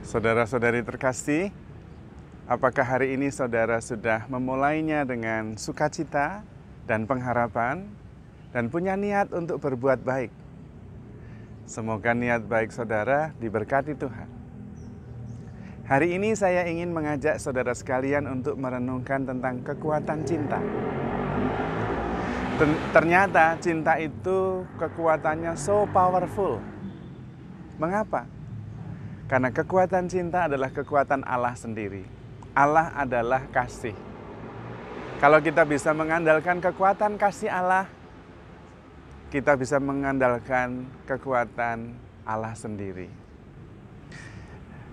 Saudara-saudari terkasih, apakah hari ini saudara sudah memulainya dengan sukacita dan pengharapan dan punya niat untuk berbuat baik? Semoga niat baik saudara diberkati Tuhan. Hari ini saya ingin mengajak saudara sekalian untuk merenungkan tentang kekuatan cinta. Ternyata cinta itu kekuatannya so powerful. Mengapa? Karena kekuatan cinta adalah kekuatan Allah sendiri. Allah adalah kasih. Kalau kita bisa mengandalkan kekuatan kasih Allah, kita bisa mengandalkan kekuatan Allah sendiri.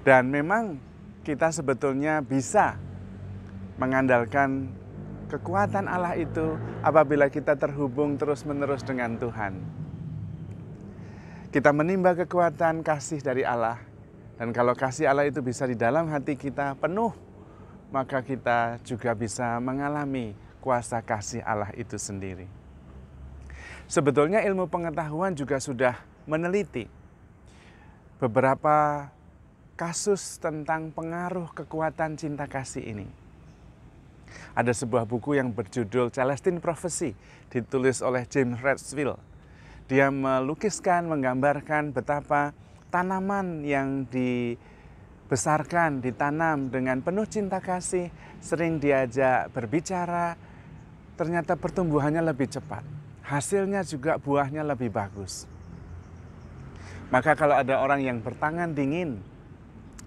Dan memang kita sebetulnya bisa mengandalkan kekuatan Allah itu apabila kita terhubung terus-menerus dengan Tuhan. Kita menimba kekuatan kasih dari Allah. Dan kalau kasih Allah itu bisa di dalam hati kita penuh, maka kita juga bisa mengalami kuasa kasih Allah itu sendiri. Sebetulnya ilmu pengetahuan juga sudah meneliti beberapa kasus tentang pengaruh kekuatan cinta kasih ini. Ada sebuah buku yang berjudul Celestine Prophecy, ditulis oleh James Redfield. Dia melukiskan, menggambarkan betapa tanaman yang dibesarkan, ditanam dengan penuh cinta kasih, sering diajak berbicara, ternyata pertumbuhannya lebih cepat. Hasilnya juga buahnya lebih bagus. Maka kalau ada orang yang bertangan dingin,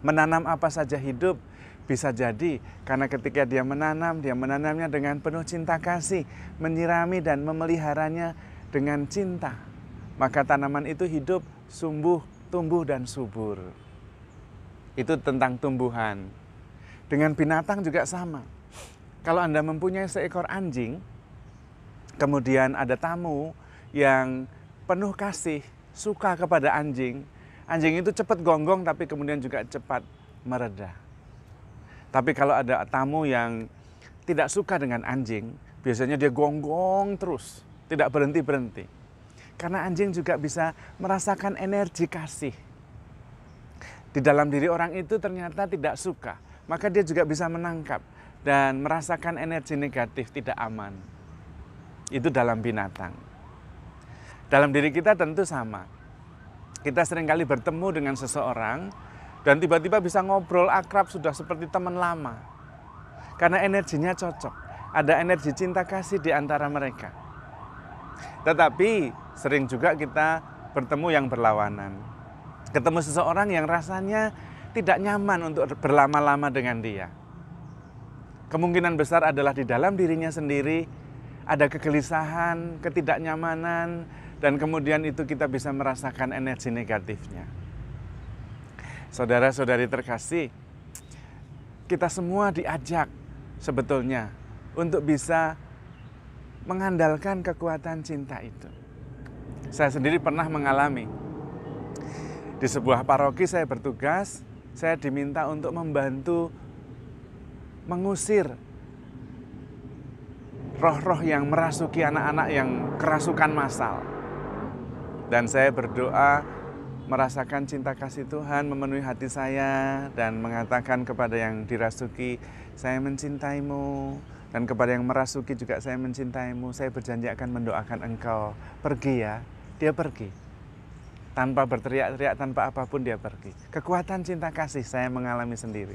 menanam apa saja hidup, bisa jadi karena ketika dia menanamnya dengan penuh cinta kasih, menyirami dan memeliharanya dengan cinta. Maka tanaman itu hidup, tumbuh dan subur. Itu tentang tumbuhan. Dengan binatang juga sama. Kalau Anda mempunyai seekor anjing, kemudian ada tamu yang penuh kasih, suka kepada anjing, anjing itu cepat gonggong tapi kemudian juga cepat mereda. Tapi kalau ada tamu yang tidak suka dengan anjing, biasanya dia gonggong terus, tidak berhenti-berhenti. Karena anjing juga bisa merasakan energi kasih. Di dalam diri orang itu ternyata tidak suka, maka dia juga bisa menangkap dan merasakan energi negatif tidak aman. Itu dalam binatang. Dalam diri kita tentu sama. Kita seringkali bertemu dengan seseorang dan tiba-tiba bisa ngobrol akrab sudah seperti teman lama. Karena energinya cocok, ada energi cinta kasih di antara mereka. Tetapi sering juga kita bertemu yang berlawanan. Ketemu seseorang yang rasanya tidak nyaman untuk berlama-lama dengan dia. Kemungkinan besar adalah di dalam dirinya sendiri ada kegelisahan, ketidaknyamanan, dan kemudian itu kita bisa merasakan energi negatifnya. Saudara-saudari terkasih, kita semua diajak sebetulnya untuk bisa mengandalkan kekuatan cinta itu. Saya sendiri pernah mengalami. Di sebuah paroki saya bertugas, saya diminta untuk membantu mengusir roh-roh yang merasuki anak-anak yang kerasukan massal. Dan saya berdoa merasakan cinta kasih Tuhan memenuhi hati saya dan mengatakan kepada yang dirasuki, saya mencintaimu. Dan kepada yang merasuki juga saya mencintaimu, saya berjanji akan mendoakan engkau. Pergi ya, dia pergi. Tanpa berteriak-teriak, tanpa apapun dia pergi. Kekuatan cinta kasih saya mengalami sendiri.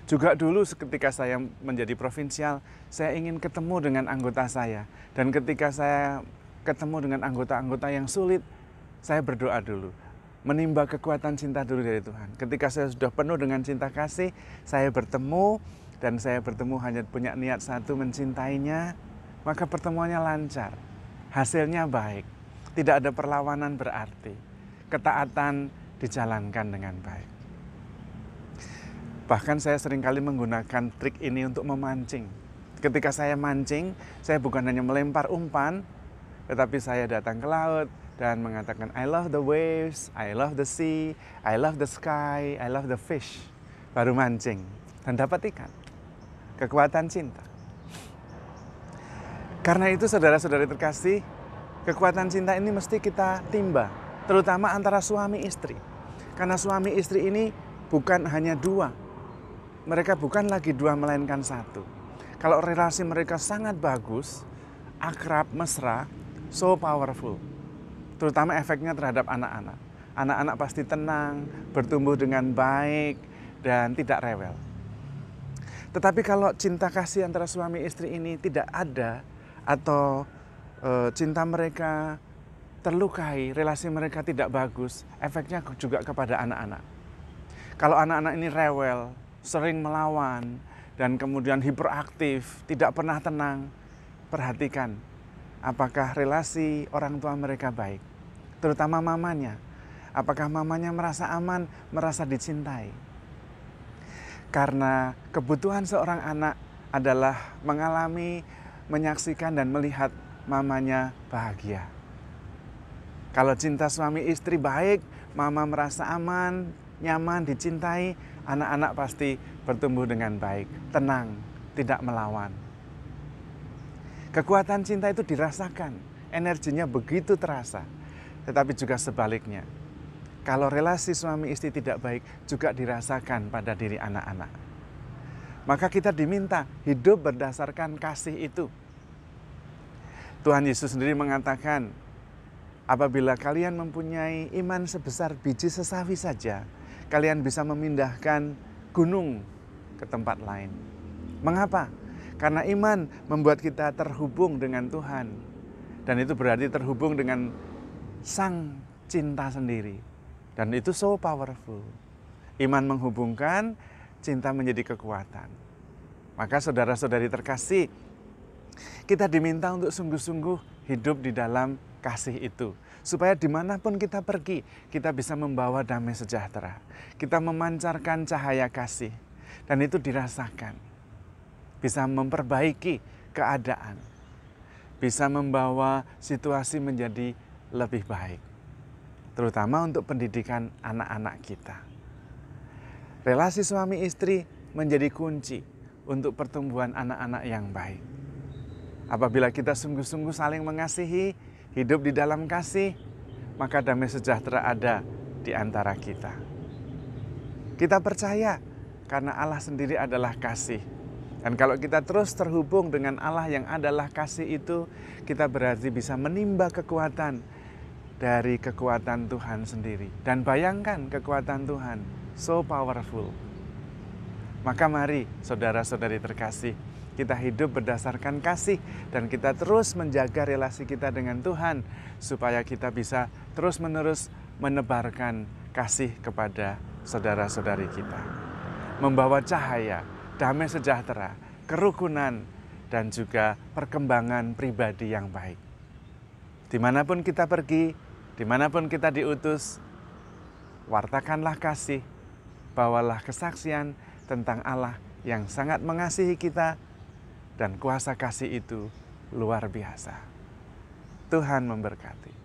Juga dulu ketika saya menjadi provinsial, saya ingin ketemu dengan anggota saya. Dan ketika saya ketemu dengan anggota-anggota yang sulit, saya berdoa dulu. Menimba kekuatan cinta dulu dari Tuhan. Ketika saya sudah penuh dengan cinta kasih, saya bertemu. Dan saya bertemu hanya punya niat satu, mencintainya, maka pertemuannya lancar. Hasilnya baik. Tidak ada perlawanan berarti. Ketaatan dijalankan dengan baik. Bahkan saya seringkali menggunakan trik ini untuk memancing. Ketika saya mancing, saya bukan hanya melempar umpan, tetapi saya datang ke laut dan mengatakan, I love the waves, I love the sea, I love the sky, I love the fish. Baru mancing dan dapat ikan. Kekuatan cinta. Karena itu saudara-saudari terkasih, kekuatan cinta ini mesti kita timba terutama antara suami istri. Karena suami istri ini bukan hanya dua, mereka bukan lagi dua melainkan satu. Kalau relasi mereka sangat bagus, akrab, mesra, so powerful. Terutama efeknya terhadap anak-anak. Anak-anak pasti tenang, bertumbuh dengan baik, dan tidak rewel. Tetapi kalau cinta kasih antara suami istri ini tidak ada, atau cinta mereka terlukai, relasi mereka tidak bagus, efeknya juga kepada anak-anak. Kalau anak-anak ini rewel, sering melawan, dan kemudian hiperaktif, tidak pernah tenang, perhatikan apakah relasi orang tua mereka baik, terutama mamanya. Apakah mamanya merasa aman, merasa dicintai? Karena kebutuhan seorang anak adalah mengalami, menyaksikan dan melihat mamanya bahagia. Kalau cinta suami istri baik, mama merasa aman, nyaman, dicintai, anak-anak pasti bertumbuh dengan baik, tenang, tidak melawan. Kekuatan cinta itu dirasakan, energinya begitu terasa. Tetapi juga sebaliknya, kalau relasi suami istri tidak baik, juga dirasakan pada diri anak-anak. Maka kita diminta hidup berdasarkan kasih itu. Tuhan Yesus sendiri mengatakan, apabila kalian mempunyai iman sebesar biji sesawi saja, kalian bisa memindahkan gunung ke tempat lain. Mengapa? Karena iman membuat kita terhubung dengan Tuhan. Dan itu berarti terhubung dengan Sang Cinta sendiri. Dan itu so powerful. Iman menghubungkan, cinta menjadi kekuatan. Maka saudara-saudari terkasih, kita diminta untuk sungguh-sungguh hidup di dalam kasih itu. Supaya dimanapun kita pergi, kita bisa membawa damai sejahtera. Kita memancarkan cahaya kasih. Dan itu dirasakan. Bisa memperbaiki keadaan. Bisa membawa situasi menjadi lebih baik. Terutama untuk pendidikan anak-anak kita. Relasi suami istri menjadi kunci untuk pertumbuhan anak-anak yang baik. Apabila kita sungguh-sungguh saling mengasihi, hidup di dalam kasih, maka damai sejahtera ada di antara kita. Kita percaya karena Allah sendiri adalah kasih. Dan kalau kita terus terhubung dengan Allah yang adalah kasih itu, kita berarti bisa menimba kekuatan dari kekuatan Tuhan sendiri. Dan bayangkan kekuatan Tuhan, so powerful. Maka mari saudara-saudari terkasih, kita hidup berdasarkan kasih dan kita terus menjaga relasi kita dengan Tuhan supaya kita bisa terus-menerus menebarkan kasih kepada saudara-saudari kita. Membawa cahaya, damai sejahtera, kerukunan, dan juga perkembangan pribadi yang baik. Dimanapun kita pergi, dimanapun kita diutus, wartakanlah kasih, bawalah kesaksian tentang Allah yang sangat mengasihi kita, dan kuasa kasih itu luar biasa. Tuhan memberkati.